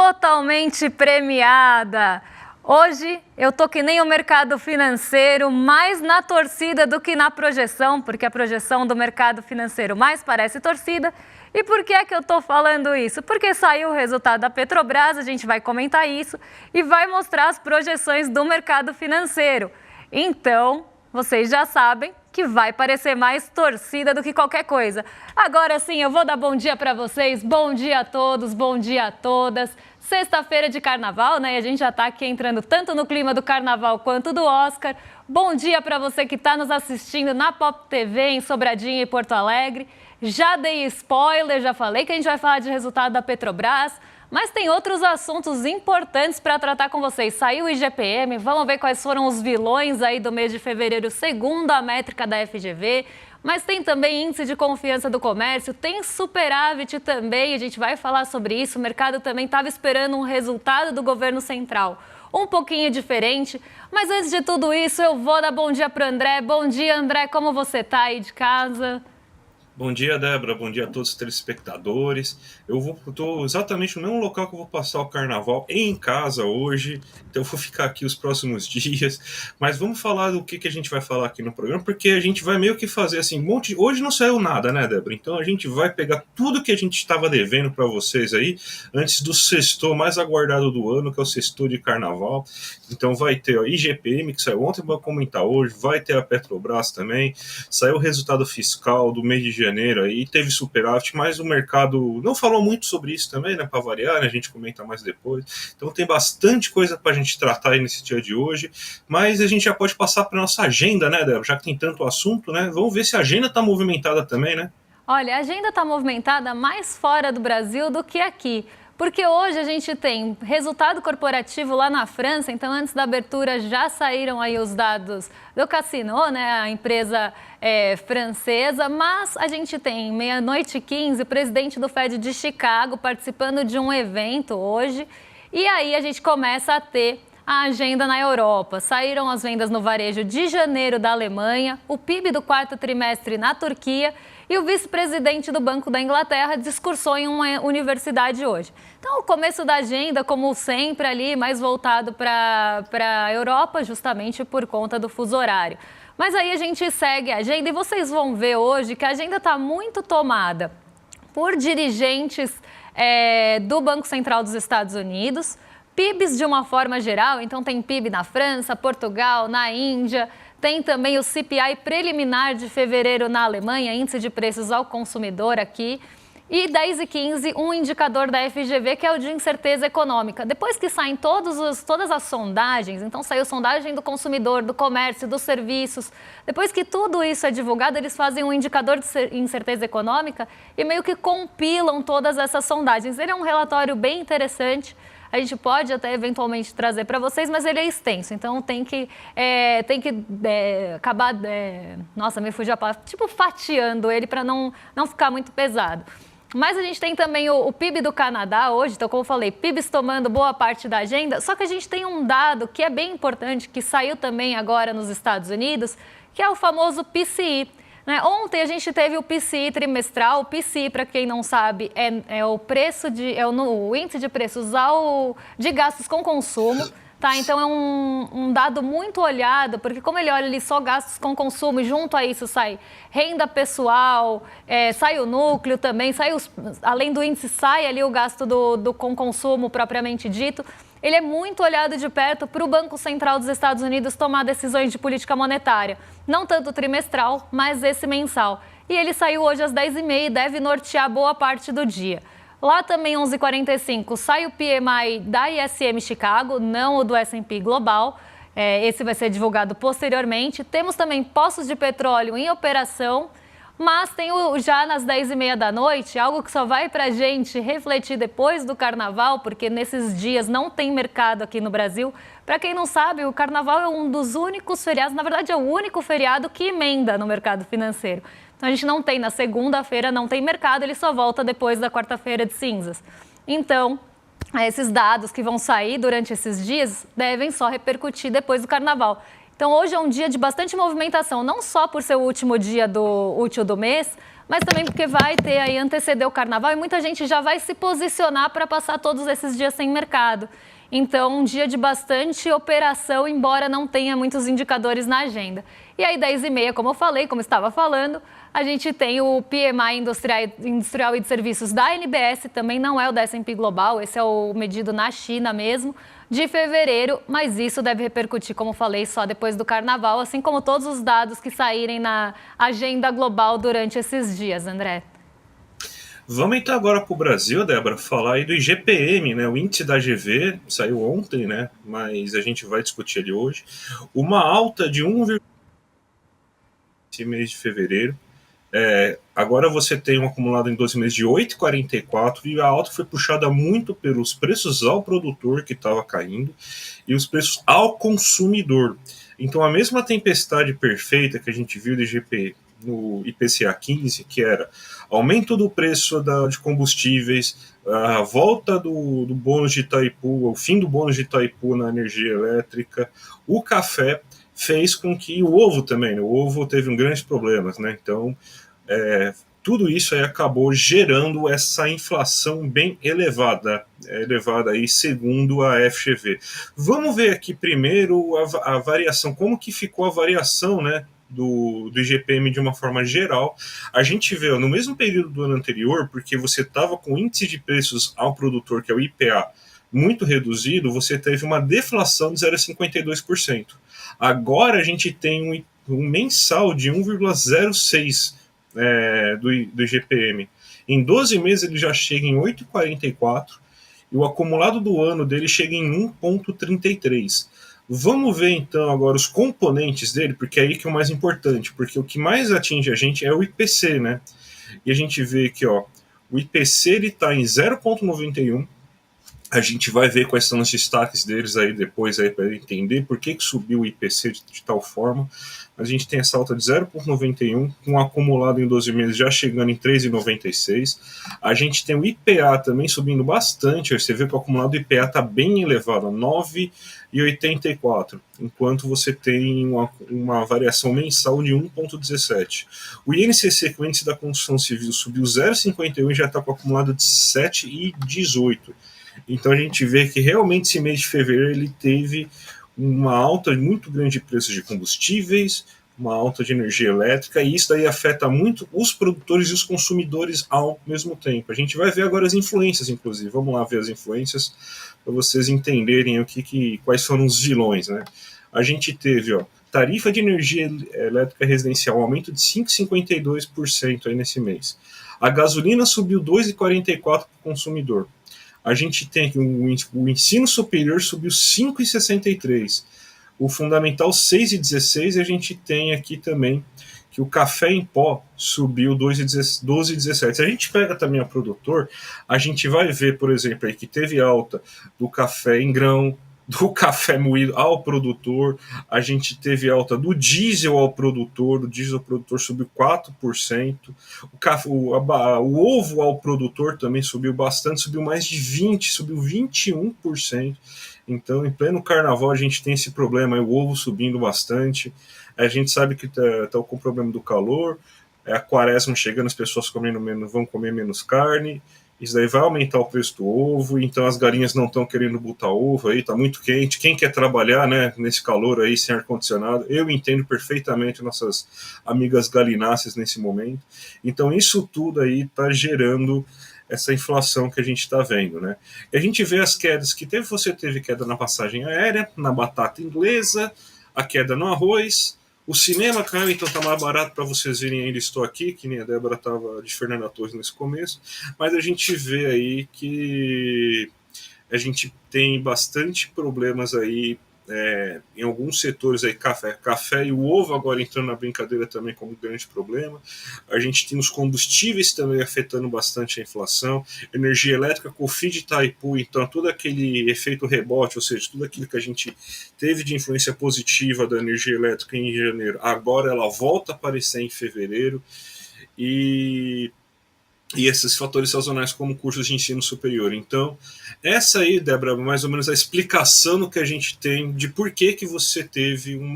totalmente premiada. Hoje eu tô que nem o mercado financeiro, mais na torcida do que na projeção, porque a projeção do mercado financeiro mais parece torcida. E por que é que eu tô falando isso? Porque saiu o resultado da Petrobras, a gente vai comentar isso e vai mostrar as projeções do mercado financeiro. Então, vocês já sabem que vai parecer mais torcida do que qualquer coisa. Agora sim, eu vou dar bom dia para vocês. Bom dia a todos, bom dia a todas. Sexta-feira de carnaval, né? E a gente já está aqui entrando tanto no clima do carnaval quanto do Oscar. Bom dia para você que está nos assistindo na Pop TV, em Sobradinho e Porto Alegre. Já dei spoiler, já falei que a gente vai falar de resultado da Petrobras, mas tem outros assuntos importantes para tratar com vocês. Saiu o IGPM, vamos ver quais foram os vilões aí do mês de fevereiro, segundo a métrica da FGV. Mas tem também índice de confiança do comércio, tem superávit também, a gente vai falar sobre isso. O mercado também estava esperando um resultado do governo central um pouquinho diferente. Mas antes de tudo isso, eu vou dar bom dia para o André. Bom dia, André, como você está aí de casa? Bom dia, Débora. Bom dia a todos os telespectadores. Eu estou exatamente no mesmo local que eu vou passar o carnaval, em casa hoje. Então eu vou ficar aqui os próximos dias. Mas vamos falar do que a gente vai falar aqui no programa, porque a gente vai meio que fazer assim, hoje não saiu nada, né, Débora? Então a gente vai pegar tudo que a gente estava devendo para vocês aí, antes do sextou mais aguardado do ano, que é o sextou de carnaval. Então vai ter o IGPM, que saiu ontem, vou comentar hoje. Vai ter a Petrobras também. Saiu o resultado fiscal do mês de janeiro aí, teve superávit, mas o mercado não falou muito sobre isso também, né, para variar, né, a gente comenta mais depois. Então tem bastante coisa para a gente tratar aí nesse dia de hoje, mas a gente já pode passar para nossa agenda, né, Débora, já que tem tanto assunto, né, vamos ver se a agenda está movimentada também, né? Olha, a agenda está movimentada mais fora do Brasil do que aqui. Porque hoje a gente tem resultado corporativo lá na França, então antes da abertura já saíram aí os dados do Casino, né, a empresa francesa, mas a gente tem 00:15, o presidente do Fed de Chicago participando de um evento hoje, e aí a gente começa a ter a agenda na Europa. Saíram as vendas no varejo de janeiro da Alemanha, o PIB do quarto trimestre na Turquia e o vice-presidente do Banco da Inglaterra discursou em uma universidade hoje. Então, o começo da agenda, como sempre, ali mais voltado para a Europa, justamente por conta do fuso horário. Mas aí a gente segue a agenda e vocês vão ver hoje que a agenda está muito tomada por dirigentes do Banco Central dos Estados Unidos, PIBs de uma forma geral, então tem PIB na França, Portugal, na Índia, tem também o CPI preliminar de fevereiro na Alemanha, índice de preços ao consumidor aqui, e 10:15, um indicador da FGV que é o de incerteza econômica. Depois que saem todas as sondagens, então saiu sondagem do consumidor, do comércio, dos serviços, depois que tudo isso é divulgado, eles fazem um indicador de incerteza econômica e meio que compilam todas essas sondagens. Ele é um relatório bem interessante. A gente pode até eventualmente trazer para vocês, mas ele é extenso, então tem que acabar, nossa, me fugiu a palavra, tipo fatiando ele para não ficar muito pesado. Mas a gente tem também o PIB do Canadá hoje, então como eu falei, PIBs tomando boa parte da agenda, só que a gente tem um dado que é bem importante, que saiu também agora nos Estados Unidos, que é o famoso PCI. Ontem a gente teve o PCI trimestral. O PCI, para quem não sabe, é o preço o índice de preços de gastos com consumo. Tá? Então é um dado muito olhado, porque como ele olha ali só gastos com consumo e junto a isso sai renda pessoal, sai o núcleo também, além do índice sai ali o gasto com consumo propriamente dito. Ele é muito olhado de perto para o Banco Central dos Estados Unidos tomar decisões de política monetária. Não tanto trimestral, mas esse mensal. E ele saiu hoje às 10:30 e deve nortear boa parte do dia. Lá também, 11:45, sai o PMI da ISM Chicago, não o do S&P Global. Esse vai ser divulgado posteriormente. Temos também poços de petróleo em operação. Mas tem já nas 10:30 da noite, algo que só vai para a gente refletir depois do carnaval, porque nesses dias não tem mercado aqui no Brasil. Para quem não sabe, o carnaval é um dos únicos feriados, na verdade é o único feriado que emenda no mercado financeiro. Então a gente não tem, na segunda-feira não tem mercado, ele só volta depois da quarta-feira de cinzas. Então, esses dados que vão sair durante esses dias devem só repercutir depois do carnaval. Então, hoje é um dia de bastante movimentação, não só por ser o último dia útil do mês, mas também porque vai ter aí anteceder o carnaval e muita gente já vai se posicionar para passar todos esses dias sem mercado. Então, um dia de bastante operação, embora não tenha muitos indicadores na agenda. E aí, 10h30, como eu falei, como estava falando, a gente tem o PMI industrial e de serviços da NBS, também não é o da S&P Global, esse é o medido na China mesmo, de fevereiro, mas isso deve repercutir, como falei, só depois do carnaval, assim como todos os dados que saírem na agenda global durante esses dias, André. Vamos então agora para o Brasil, Débora, falar aí do IGPM, né? O índice da GV saiu ontem, né? Mas a gente vai discutir ele hoje. Uma alta de 1,1% esse mês de fevereiro. Agora você tem um acumulado em 12 meses de 8,44 e a alta foi puxada muito pelos preços ao produtor, que estava caindo, e os preços ao consumidor. Então a mesma tempestade perfeita que a gente viu do IGP no IPCA 15, que era aumento do preço de combustíveis, a volta do bônus de Itaipu, o fim do bônus de Itaipu na energia elétrica, o café, fez com que o ovo também, né? O ovo teve um grandes problemas, né? Então, tudo isso aí acabou gerando essa inflação bem elevada aí segundo a FGV. Vamos ver aqui primeiro a variação, como que ficou a variação, né, do IGPM de uma forma geral. A gente vê no mesmo período do ano anterior, porque você estava com o índice de preços ao produtor, que é o IPA, muito reduzido, você teve uma deflação de 0,52%. Agora a gente tem um mensal de 1,06% do IGPM. Em 12 meses ele já chega em 8,44 e o acumulado do ano dele chega em 1,33. Vamos ver então agora os componentes dele, porque é aí que é o mais importante, porque o que mais atinge a gente é o IPC, né? E a gente vê que o IPC ele está em 0,91. A gente vai ver quais são os destaques deles aí depois aí para entender por que subiu o IPC de tal forma. Mas a gente tem essa alta de 0,91, com um acumulado em 12 meses já chegando em 3,96. A gente tem o IPA também subindo bastante. Você vê que o acumulado do IPA está bem elevado, 9,84, enquanto você tem uma variação mensal de 1,17. O INCC, que é o índice da construção civil, subiu 0,51 e já está com o acumulado de 7,18. Então a gente vê que realmente esse mês de fevereiro ele teve uma alta muito grande de preços de combustíveis, uma alta de energia elétrica, e isso daí afeta muito os produtores e os consumidores ao mesmo tempo. A gente vai ver agora as influências, inclusive. Vamos lá ver as influências para vocês entenderem quais foram os vilões, né? A gente teve, tarifa de energia elétrica residencial, um aumento de 5,52% aí nesse mês. A gasolina subiu 2,44% para o consumidor. A gente tem que o ensino superior subiu 5,63%, o fundamental 6,16%, e a gente tem aqui também que o café em pó subiu 12,17%. Se a gente pega também a produtor, a gente vai ver, por exemplo, aí que teve alta do café em grão, do café moído ao produtor, a gente teve alta do diesel ao produtor, o diesel ao produtor subiu 4%, o ovo ao produtor também subiu bastante, subiu mais de 20%, subiu 21%. Então, em pleno carnaval, a gente tem esse problema, o ovo subindo bastante. A gente sabe que está com o problema do calor, a quaresma chegando, as pessoas vão comer menos carne. Isso daí vai aumentar o preço do ovo, então as galinhas não estão querendo botar ovo aí, tá muito quente. Quem quer trabalhar, né, nesse calor aí, sem ar-condicionado, eu entendo perfeitamente nossas amigas galináceas nesse momento. Então isso tudo aí tá gerando essa inflação que a gente está vendo, né? E a gente vê as quedas que você teve queda na passagem aérea, na batata inglesa, a queda no arroz. O cinema caiu, então tá mais barato para vocês verem ainda estou aqui, que nem a Débora estava de Fernanda Torres nesse começo, mas a gente vê aí que a gente tem bastante problemas aí em alguns setores aí, café e o ovo agora entrando na brincadeira também como um grande problema. A gente tem os combustíveis também afetando bastante a inflação, energia elétrica com o fim de Itaipu, então todo aquele efeito rebote, ou seja, tudo aquilo que a gente teve de influência positiva da energia elétrica em janeiro, agora ela volta a aparecer em fevereiro. E e esses fatores sazonais como cursos de ensino superior. Então, essa aí, Débora, mais ou menos a explicação que a gente tem de por que você teve um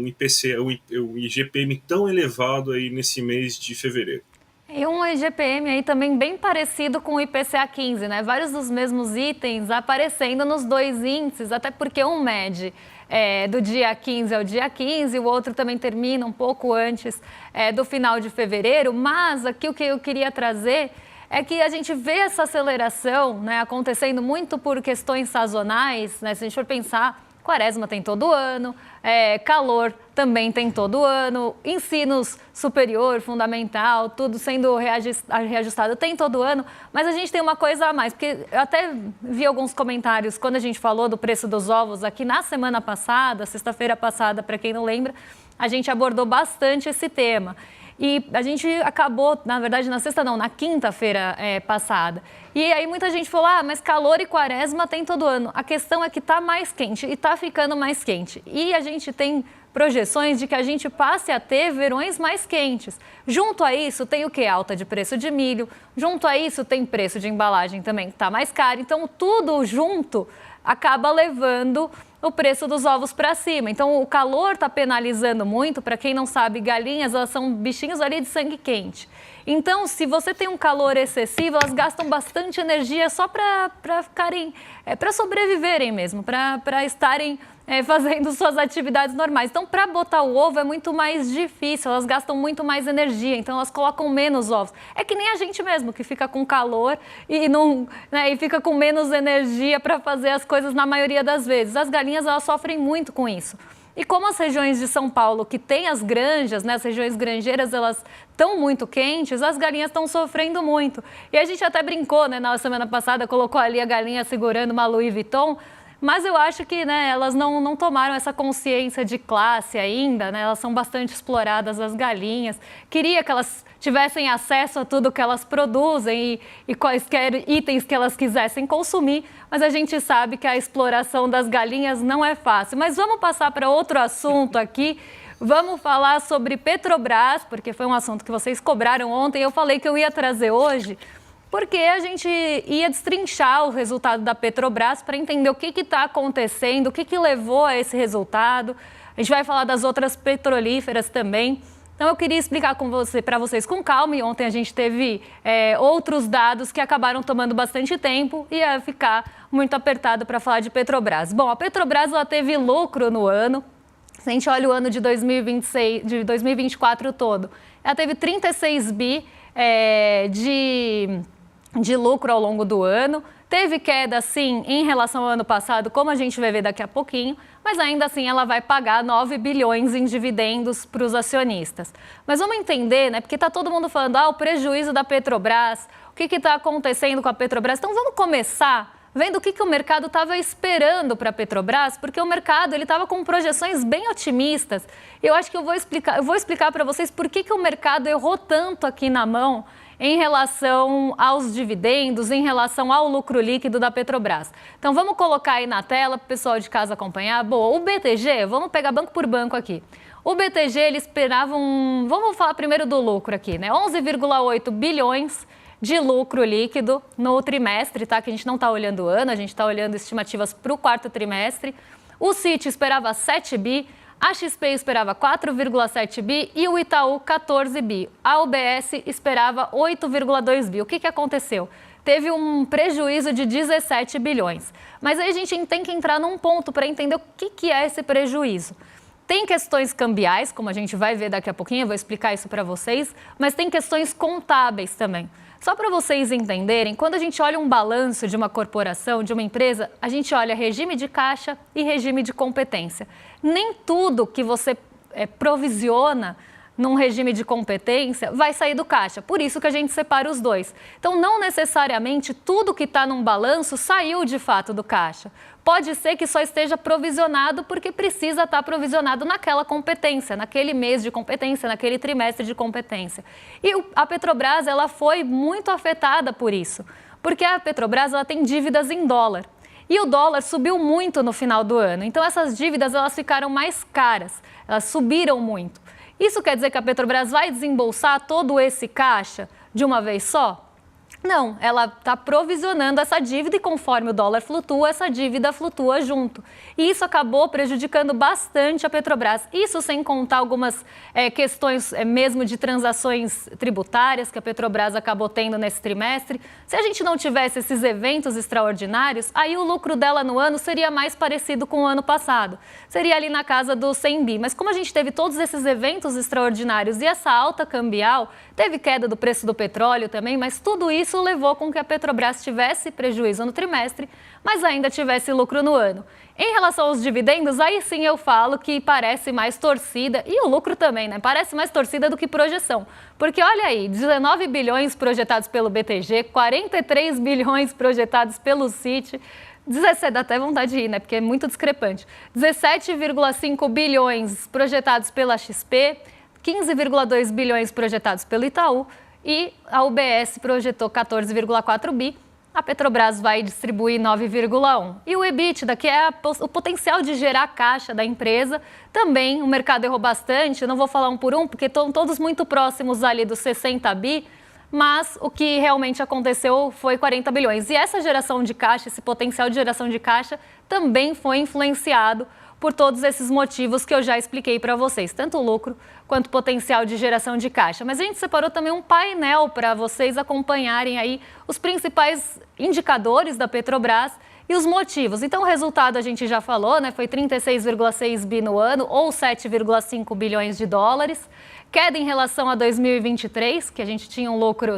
IPC, um IGPM tão elevado aí nesse mês de fevereiro. E um IGPM aí também bem parecido com o IPCA 15, né? Vários dos mesmos itens aparecendo nos dois índices, até porque um mede do dia 15 ao dia 15, o outro também termina um pouco antes do final de fevereiro, mas aqui o que eu queria trazer é que a gente vê essa aceleração, né, acontecendo muito por questões sazonais, né? Se a gente for pensar, Quaresma tem todo ano, calor também tem todo ano, ensinos superior, fundamental, tudo sendo reajustado tem todo ano, mas a gente tem uma coisa a mais, porque eu até vi alguns comentários quando a gente falou do preço dos ovos aqui na semana passada, sexta-feira passada, para quem não lembra, a gente abordou bastante esse tema. E a gente acabou, na verdade, na quinta-feira passada. E aí muita gente falou, mas calor e Quaresma tem todo ano. A questão é que está mais quente e está ficando mais quente. E a gente tem projeções de que a gente passe a ter verões mais quentes. Junto a isso, tem o quê? Alta de preço de milho. Junto a isso, tem preço de embalagem também, que está mais caro. Então, tudo junto acaba levando o preço dos ovos para cima. Então, o calor está penalizando muito. Para quem não sabe, galinhas, elas são bichinhos ali de sangue quente. Então, se você tem um calor excessivo, elas gastam bastante energia só para ficarem, para sobreviverem mesmo, para estarem fazendo suas atividades normais. Então, para botar o ovo é muito mais difícil, elas gastam muito mais energia, então elas colocam menos ovos. É que nem a gente mesmo, que fica com calor e, não, né, e fica com menos energia para fazer as coisas na maioria das vezes. As galinhas, elas sofrem muito com isso. E como as regiões de São Paulo, que tem as granjas, né, as regiões granjeiras, elas estão muito quentes, as galinhas estão sofrendo muito. E a gente até brincou, né, na semana passada, colocou ali a galinha segurando uma Louis Vuitton, mas eu acho que, né, elas não tomaram essa consciência de classe ainda, né? Elas são bastante exploradas, as galinhas. Queria que elas tivessem acesso a tudo que elas produzem e quaisquer itens que elas quisessem consumir, mas a gente sabe que a exploração das galinhas não é fácil. Mas vamos passar para outro assunto aqui. Vamos falar sobre Petrobras, porque foi um assunto que vocês cobraram ontem. Eu falei que eu ia trazer hoje, porque a gente ia destrinchar o resultado da Petrobras para entender o que está acontecendo, o que levou a esse resultado. A gente vai falar das outras petrolíferas também. Então, eu queria explicar para vocês com calma. E ontem a gente teve outros dados que acabaram tomando bastante tempo e ia ficar muito apertado para falar de Petrobras. Bom, a Petrobras ela teve lucro no ano. Se a gente olha o ano de 2024 todo, ela teve 36 bi de lucro ao longo do ano. Teve queda, sim, em relação ao ano passado, como a gente vai ver daqui a pouquinho, mas ainda assim ela vai pagar 9 bilhões em dividendos para os acionistas. Mas vamos entender, né? Porque está todo mundo falando, o prejuízo da Petrobras, o que está acontecendo com a Petrobras. Então vamos começar vendo o que o mercado estava esperando para a Petrobras, porque o mercado estava com projeções bem otimistas. Eu acho que eu vou explicar para vocês por que o mercado errou tanto aqui na mão em relação aos dividendos, em relação ao lucro líquido da Petrobras. Então, vamos colocar aí na tela para o pessoal de casa acompanhar. Boa, o BTG, vamos pegar banco por banco aqui. O BTG, ele esperava vamos falar primeiro do lucro aqui, né? 11,8 bilhões de lucro líquido no trimestre, tá? Que a gente não está olhando o ano, a gente está olhando estimativas para o quarto trimestre. O Citi esperava 7 bi. A XP esperava 4,7 bi e o Itaú 14 bi. A UBS esperava 8,2 bi. O que aconteceu? Teve um prejuízo de 17 bilhões. Mas aí a gente tem que entrar num ponto para entender o que é esse prejuízo. Tem questões cambiais, como a gente vai ver daqui a pouquinho, eu vou explicar isso para vocês, mas tem questões contábeis também. Só para vocês entenderem, quando a gente olha um balanço de uma corporação, de uma empresa, a gente olha regime de caixa e regime de competência. Nem tudo que você provisiona num regime de competência vai sair do caixa. Por isso que a gente separa os dois. Então, não necessariamente tudo que está num balanço saiu de fato do caixa. Pode ser que só esteja provisionado porque precisa estar provisionado naquela competência, naquele mês de competência, naquele trimestre de competência. E a Petrobras ela foi muito afetada por isso, porque a Petrobras ela tem dívidas em dólar. E o dólar subiu muito no final do ano. Então, essas dívidas elas ficaram mais caras, elas subiram muito. Isso quer dizer que a Petrobras vai desembolsar todo esse caixa de uma vez só? Não, ela está provisionando essa dívida e conforme o dólar flutua, essa dívida flutua junto. E isso acabou prejudicando bastante a Petrobras. Isso sem contar algumas questões mesmo de transações tributárias que a Petrobras acabou tendo nesse trimestre. Se a gente não tivesse esses eventos extraordinários, aí o lucro dela no ano seria mais parecido com o ano passado. Seria ali na casa dos 100 bi. Mas como a gente teve todos esses eventos extraordinários e essa alta cambial, teve queda do preço do petróleo também, mas tudo isso levou com que a Petrobras tivesse prejuízo no trimestre, mas ainda tivesse lucro no ano. Em relação aos dividendos, aí sim eu falo que parece mais torcida, e o lucro também, né? Parece mais torcida do que projeção. Porque olha aí, 19 bilhões projetados pelo BTG, 43 bilhões projetados pelo Citi, 17, dá até vontade de rir, né? Porque é muito discrepante. 17,5 bilhões projetados pela XP, 15,2 bilhões projetados pelo Itaú, e a UBS projetou 14,4 bi, a Petrobras vai distribuir 9,1. E o EBITDA, que é o potencial de gerar caixa da empresa, também o mercado errou bastante, eu não vou falar um por um, porque estão todos muito próximos ali dos 60 bi, mas o que realmente aconteceu foi 40 bilhões. E essa geração de caixa, esse potencial de geração de caixa, também foi influenciado por todos esses motivos que eu já expliquei para vocês, tanto o lucro quanto o potencial de geração de caixa. Mas a gente separou também um painel para vocês acompanharem aí os principais indicadores da Petrobras e os motivos. Então o resultado a gente já falou, né? Foi 36,6 bi no ano ou 7,5 bilhões de dólares. Queda em relação a 2023, que a gente tinha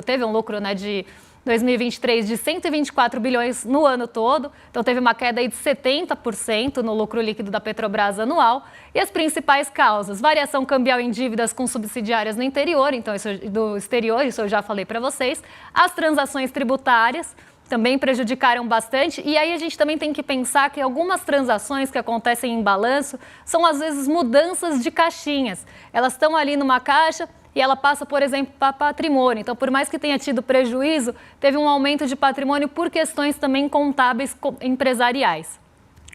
teve um lucro, né, de 2023 de 124 bilhões no ano todo, então teve uma queda aí de 70% no lucro líquido da Petrobras anual. E as principais causas: variação cambial em dívidas com subsidiárias no interior, então do exterior, isso eu já falei para vocês. As transações tributárias também prejudicaram bastante, e aí a gente também tem que pensar que algumas transações que acontecem em balanço são às vezes mudanças de caixinhas. Elas estão ali numa caixa e ela passa, por exemplo, para patrimônio. Então, por mais que tenha tido prejuízo, teve um aumento de patrimônio por questões também contábeis empresariais.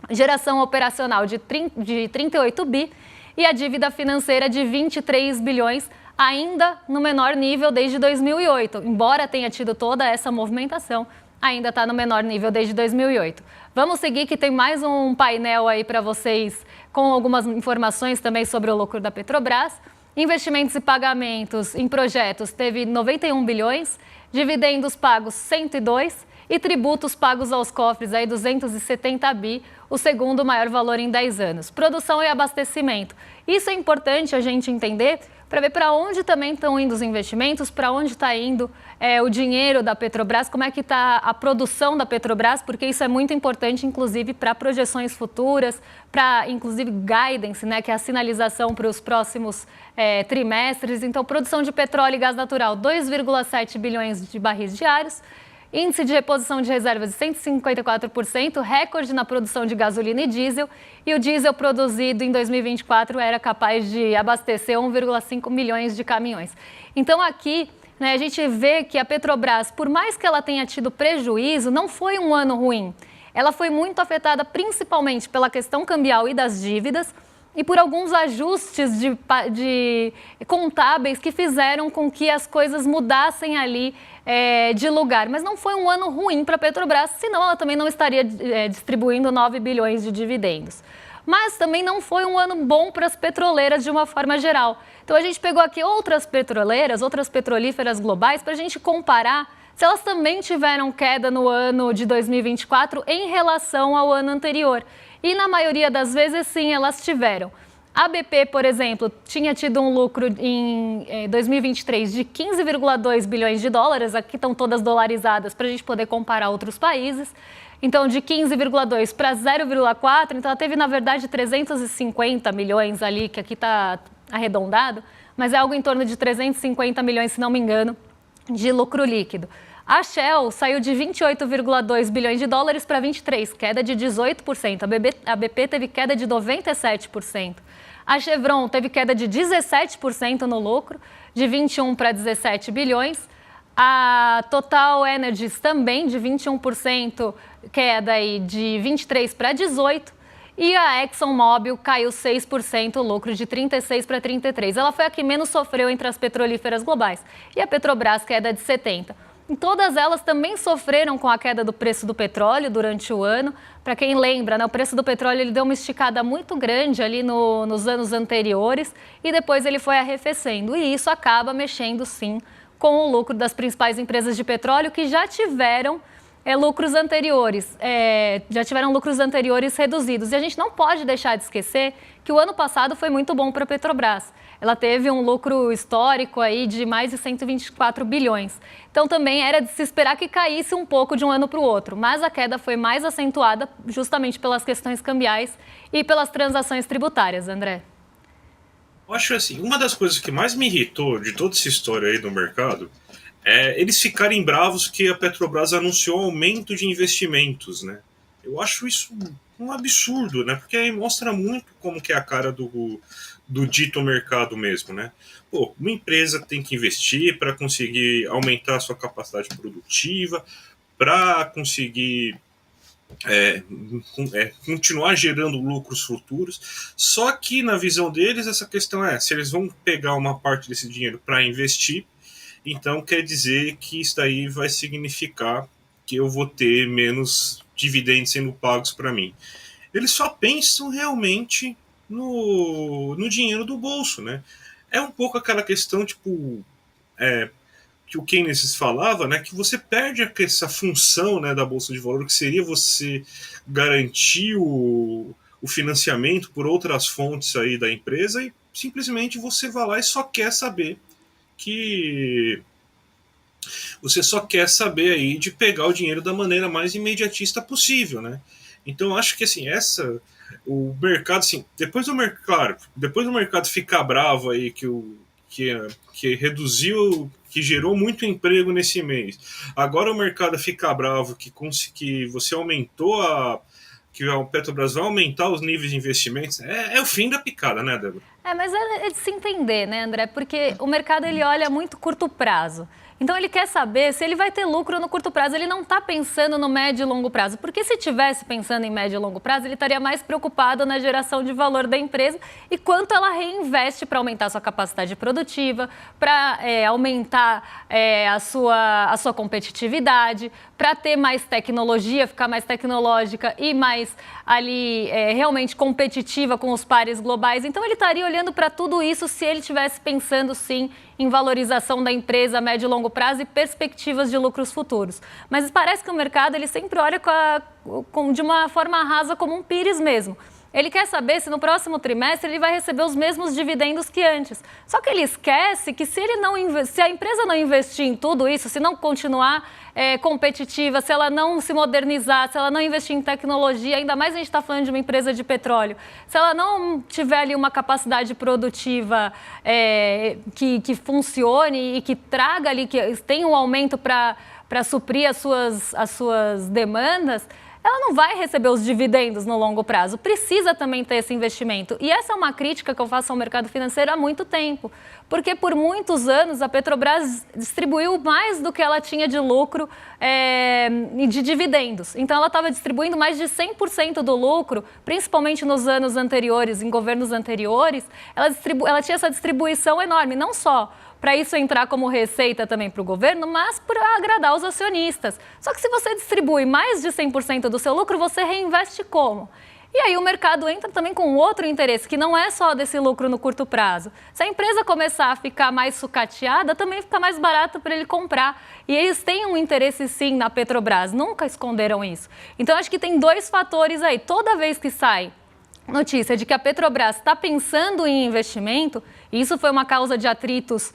Geração operacional de 38 bi e a dívida financeira de 23 bilhões, ainda no menor nível desde 2008. Embora tenha tido toda essa movimentação, ainda está no menor nível desde 2008. Vamos seguir que tem mais um painel aí para vocês com algumas informações também sobre o lucro da Petrobras. Investimentos e pagamentos em projetos teve 91 bilhões, dividendos pagos 102 e tributos pagos aos cofres aí 270 bi, o segundo maior valor em 10 anos. Produção e abastecimento. Isso é importante a gente entender para ver para onde também estão indo os investimentos, para onde está indo o dinheiro da Petrobras, como é que está a produção da Petrobras, porque isso é muito importante, inclusive, para projeções futuras, para, inclusive, guidance, né, que é a sinalização para os próximos trimestres. Então, produção de petróleo e gás natural, 2,7 bilhões de barris diários, índice de reposição de reservas de 154%, recorde na produção de gasolina e diesel, e o diesel produzido em 2024 era capaz de abastecer 1,5 milhões de caminhões. Então aqui, né, a gente vê que a Petrobras, por mais que ela tenha tido prejuízo, não foi um ano ruim. Ela foi muito afetada principalmente pela questão cambial e das dívidas, e por alguns ajustes de contábeis que fizeram com que as coisas mudassem ali de lugar. Mas não foi um ano ruim para a Petrobras, senão ela também não estaria distribuindo 9 bilhões de dividendos. Mas também não foi um ano bom para as petroleiras de uma forma geral. Então a gente pegou aqui outras petroleiras, outras petrolíferas globais, para a gente comparar se elas também tiveram queda no ano de 2024 em relação ao ano anterior. E na maioria das vezes, sim, elas tiveram. A BP, por exemplo, tinha tido um lucro em 2023 de 15,2 bilhões de dólares. Aqui estão todas dolarizadas para a gente poder comparar outros países. Então, de 15,2 para 0,4, então ela teve, na verdade, 350 milhões ali, que aqui está arredondado, mas é algo em torno de 350 milhões, se não me engano, de lucro líquido. A Shell saiu de 28,2 bilhões de dólares para 23, queda de 18%. A BP teve queda de 97%. A Chevron teve queda de 17% no lucro, de 21 para 17 bilhões. A Total Energies também de 21%, queda aí de 23 para 18. E a ExxonMobil caiu 6%, o lucro de 36 para 33. Ela foi a que menos sofreu entre as petrolíferas globais. E a Petrobras, queda de 70. E todas elas também sofreram com a queda do preço do petróleo durante o ano. Para quem lembra, né, o preço do petróleo ele deu uma esticada muito grande ali nos anos anteriores e depois ele foi arrefecendo. E isso acaba mexendo, sim, com o lucro das principais empresas de petróleo que já tiveram lucros anteriores reduzidos. E a gente não pode deixar de esquecer que o ano passado foi muito bom para a Petrobras. Ela teve um lucro histórico aí de mais de 124 bilhões. Então também era de se esperar que caísse um pouco de um ano para o outro. Mas a queda foi mais acentuada justamente pelas questões cambiais e pelas transações tributárias, André. Eu acho assim, uma das coisas que mais me irritou de toda essa história aí do mercado eles ficarem bravos que a Petrobras anunciou aumento de investimentos, né? Eu acho isso um absurdo, né? Porque aí mostra muito como que é a cara do dito mercado mesmo, né? Pô, uma empresa tem que investir para conseguir aumentar a sua capacidade produtiva, para conseguir continuar gerando lucros futuros. Só que na visão deles essa questão se eles vão pegar uma parte desse dinheiro para investir, então quer dizer que isso daí vai significar que eu vou ter menos dividendos sendo pagos para mim. Eles só pensam realmente no dinheiro do bolso, né? É um pouco aquela questão, tipo, que o Keynes falava, né? Que você perde essa função, né, da Bolsa de Valores, que seria você garantir o financiamento por outras fontes aí da empresa e simplesmente você vai lá e só quer saber aí de pegar o dinheiro da maneira mais imediatista possível, né? Então acho que assim, o mercado, assim, depois do mercado ficar bravo aí que reduziu, que gerou muito emprego nesse mês. Agora o mercado fica bravo que você aumentou que a Petrobras vai aumentar os níveis de investimentos. É o fim da picada, né, Débora? Mas é de se entender, né, André? Porque o mercado ele olha muito curto prazo. Então ele quer saber se ele vai ter lucro no curto prazo. Ele não está pensando no médio e longo prazo. Porque se estivesse pensando em médio e longo prazo, ele estaria mais preocupado na geração de valor da empresa e quanto ela reinveste para aumentar sua capacidade produtiva, para aumentar a sua competitividade, para ter mais tecnologia, ficar mais tecnológica e mais ali realmente competitiva com os pares globais. Então ele estaria olhando para tudo isso se ele estivesse pensando sim em valorização da empresa a médio e longo prazo e perspectivas de lucros futuros. Mas parece que o mercado ele sempre olha de uma forma rasa, como um pires mesmo. Ele quer saber se no próximo trimestre ele vai receber os mesmos dividendos que antes. Só que ele esquece que se a empresa não investir em tudo isso, se não continuar competitiva, se ela não se modernizar, se ela não investir em tecnologia, ainda mais a gente está falando de uma empresa de petróleo, se ela não tiver ali uma capacidade produtiva que funcione e que traga ali, que tenha um aumento para suprir as suas demandas, ela não vai receber os dividendos no longo prazo. Precisa também ter esse investimento. E essa é uma crítica que eu faço ao mercado financeiro há muito tempo. Porque por muitos anos a Petrobras distribuiu mais do que ela tinha de lucro e de dividendos. Então ela estava distribuindo mais de 100% do lucro, principalmente nos anos anteriores, em governos anteriores. Ela tinha essa distribuição enorme, não só para isso entrar como receita também para o governo, mas para agradar os acionistas. Só que se você distribui mais de 100% do seu lucro, você reinveste como? E aí o mercado entra também com outro interesse, que não é só desse lucro no curto prazo. Se a empresa começar a ficar mais sucateada, também fica mais barato para ele comprar. E eles têm um interesse sim na Petrobras, nunca esconderam isso. Então acho que tem dois fatores aí. Toda vez que sai notícia de que a Petrobras está pensando em investimento, e isso foi uma causa de atritos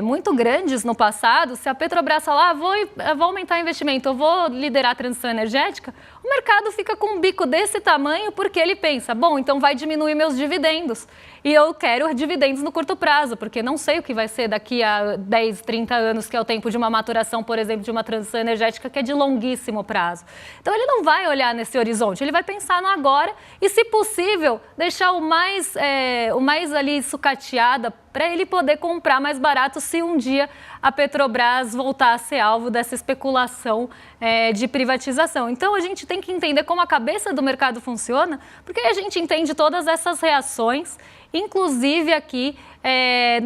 muito grandes no passado. Se a Petrobras falar, vou aumentar o investimento, eu vou liderar a transição energética, o mercado fica com um bico desse tamanho porque ele pensa, bom, então vai diminuir meus dividendos. E eu quero dividendos no curto prazo, porque não sei o que vai ser daqui a 10, 30 anos, que é o tempo de uma maturação, por exemplo, de uma transição energética que é de longuíssimo prazo. Então ele não vai olhar nesse horizonte, ele vai pensar no agora e, se possível, deixar o mais ali sucateado, segurada para ele poder comprar mais barato se um dia a Petrobras voltar a ser alvo dessa especulação de privatização. Então a gente tem que entender como a cabeça do mercado funciona, porque a gente entende todas essas reações, inclusive aqui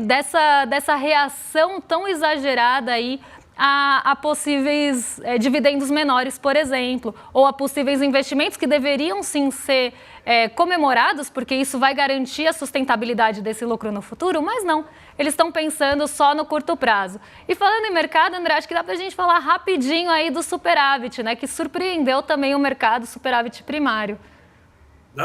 dessa reação tão exagerada aí a possíveis dividendos menores, por exemplo, ou a possíveis investimentos que deveriam sim ser comemorados, porque isso vai garantir a sustentabilidade desse lucro no futuro, mas não, eles estão pensando só no curto prazo. E falando em mercado, André, acho que dá para a gente falar rapidinho aí do superávit, né, que surpreendeu também o mercado, superávit primário.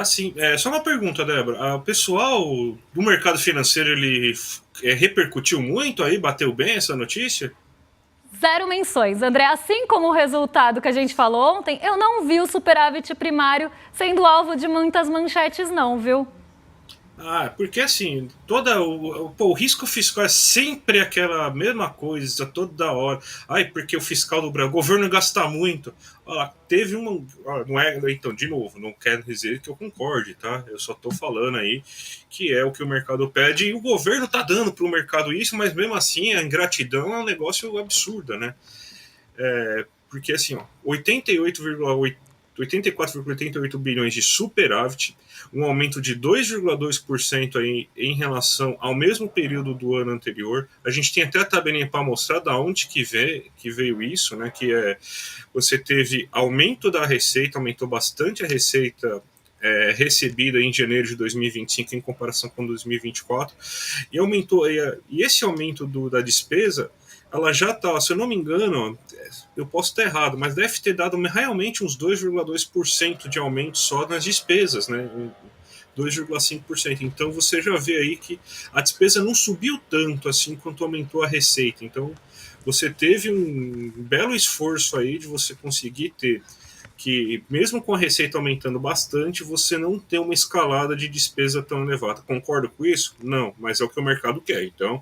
Sim. Só uma pergunta, Débora. O pessoal do mercado financeiro, ele repercutiu muito aí, bateu bem essa notícia? 0 menções, André. Assim como o resultado que a gente falou ontem, eu não vi o superávit primário sendo alvo de muitas manchetes não, viu? Porque assim, o risco fiscal é sempre aquela mesma coisa, toda hora. Porque o fiscal do Brasil, o governo gasta muito. Teve uma. Não é, então, de novo, não quero dizer que eu concorde, tá? Eu só tô falando aí que é o que o mercado pede e o governo tá dando pro mercado isso, mas mesmo assim a ingratidão é um negócio absurdo, né? Porque assim, 84,88 bilhões de superávit, um aumento de 2,2% aí em relação ao mesmo período do ano anterior. A gente tem até a tabelinha para mostrar da onde que veio isso, né? Que você teve aumento da receita, aumentou bastante a receita recebida em janeiro de 2025 em comparação com 2024, e aumentou, e esse aumento da despesa, ela já está, se eu não me engano, eu posso estar errado, mas deve ter dado realmente uns 2,2% de aumento só nas despesas, né? 2,5%. Então você já vê aí que a despesa não subiu tanto assim quanto aumentou a receita. Então você teve um belo esforço aí de você conseguir ter que, mesmo com a receita aumentando bastante, você não tem uma escalada de despesa tão elevada. Concordo com isso? Não, mas é o que o mercado quer. Então,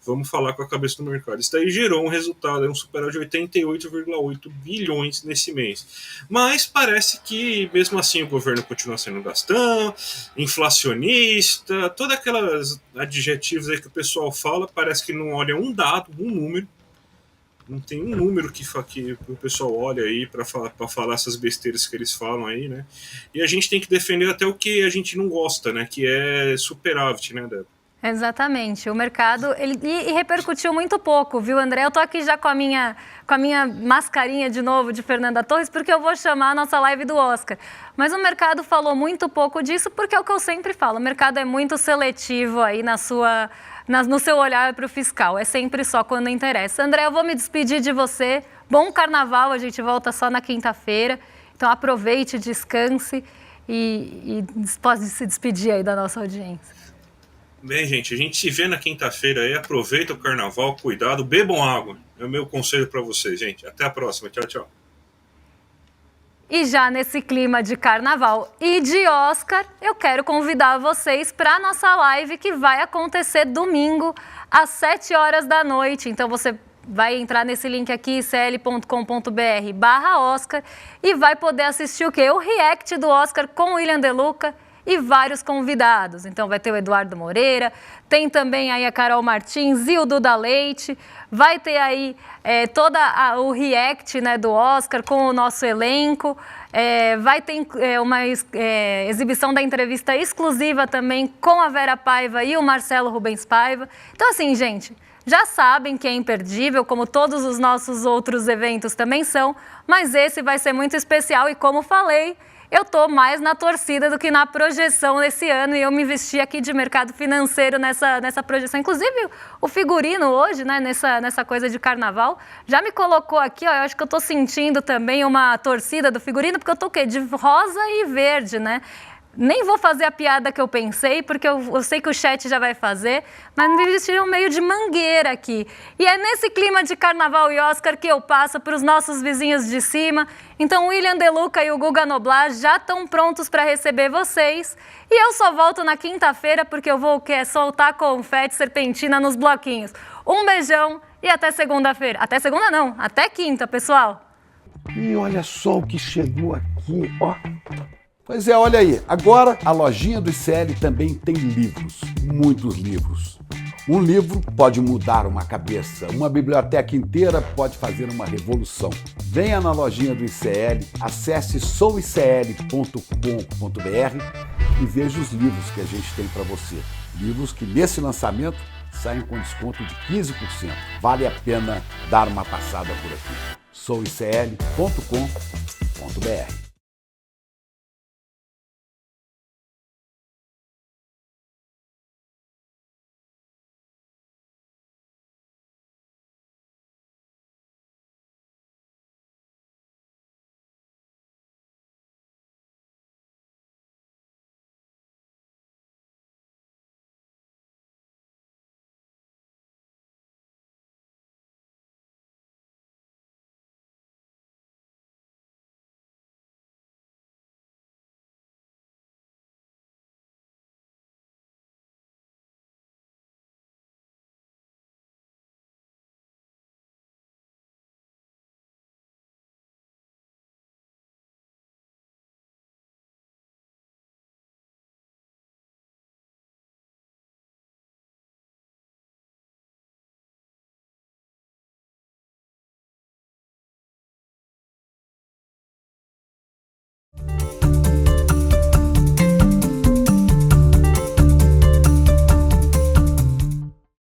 vamos falar com a cabeça do mercado. Isso daí gerou um resultado, um superávit de 88,8 bilhões nesse mês. Mas parece que, mesmo assim, o governo continua sendo gastão, inflacionista, todos aqueles adjetivos aí que o pessoal fala, parece que não olha um dado, um número. Não tem um número que o pessoal olha aí para falar essas besteiras que eles falam aí, né? E a gente tem que defender até o que a gente não gosta, né? Que é superávit, né, Débora? Exatamente. O mercado, e repercutiu muito pouco, viu, André? Eu tô aqui já com a minha mascarinha de novo de Fernanda Torres, porque eu vou chamar a nossa live do Oscar. Mas o mercado falou muito pouco disso, porque é o que eu sempre falo, o mercado é muito seletivo aí no seu olhar para o fiscal, é sempre só quando interessa. André, eu vou me despedir de você. Bom carnaval, a gente volta só na quinta-feira. Então aproveite, descanse e pode se despedir aí da nossa audiência. Bem, gente, a gente se vê na quinta-feira aí. Aproveita o carnaval, cuidado, bebam água. É o meu conselho para vocês, gente. Até a próxima. Tchau, tchau. E já nesse clima de carnaval e de Oscar, eu quero convidar vocês para a nossa live que vai acontecer domingo às 7 horas da noite. Então você vai entrar nesse link aqui, icl.com.br/Oscar, e vai poder assistir o quê? O react do Oscar com o William De Luca e vários convidados. Então vai ter o Eduardo Moreira, tem também aí a Carol Martins e o Duda Leite, vai ter aí o react, né, do Oscar com o nosso elenco, vai ter uma exibição da entrevista exclusiva também com a Vera Paiva e o Marcelo Rubens Paiva. Então assim, gente, já sabem que é imperdível, como todos os nossos outros eventos também são, mas esse vai ser muito especial e, como falei, eu estou mais na torcida do que na projeção desse ano e eu me investi aqui de mercado financeiro nessa projeção. Inclusive, o figurino hoje, né, nessa coisa de carnaval, já me colocou aqui, ó, eu acho que eu estou sentindo também uma torcida do figurino, porque eu estou o quê? De rosa e verde, né? Nem vou fazer a piada que eu pensei, porque eu sei que o chat já vai fazer, mas me vestiram meio de mangueira aqui. E é nesse clima de carnaval e Oscar que eu passo para os nossos vizinhos de cima. Então o William De Luca e o Guga Noblar já estão prontos para receber vocês. E eu só volto na quinta-feira, porque eu vou soltar confete serpentina nos bloquinhos. Um beijão e até segunda-feira. Até segunda não, até quinta, pessoal. E olha só o que chegou aqui, ó. Pois é, olha aí, agora a lojinha do ICL também tem livros, muitos livros. Um livro pode mudar uma cabeça, uma biblioteca inteira pode fazer uma revolução. Venha na lojinha do ICL, acesse souicl.com.br e veja os livros que a gente tem para você. Livros que nesse lançamento saem com desconto de 15%. Vale a pena dar uma passada por aqui. souicl.com.br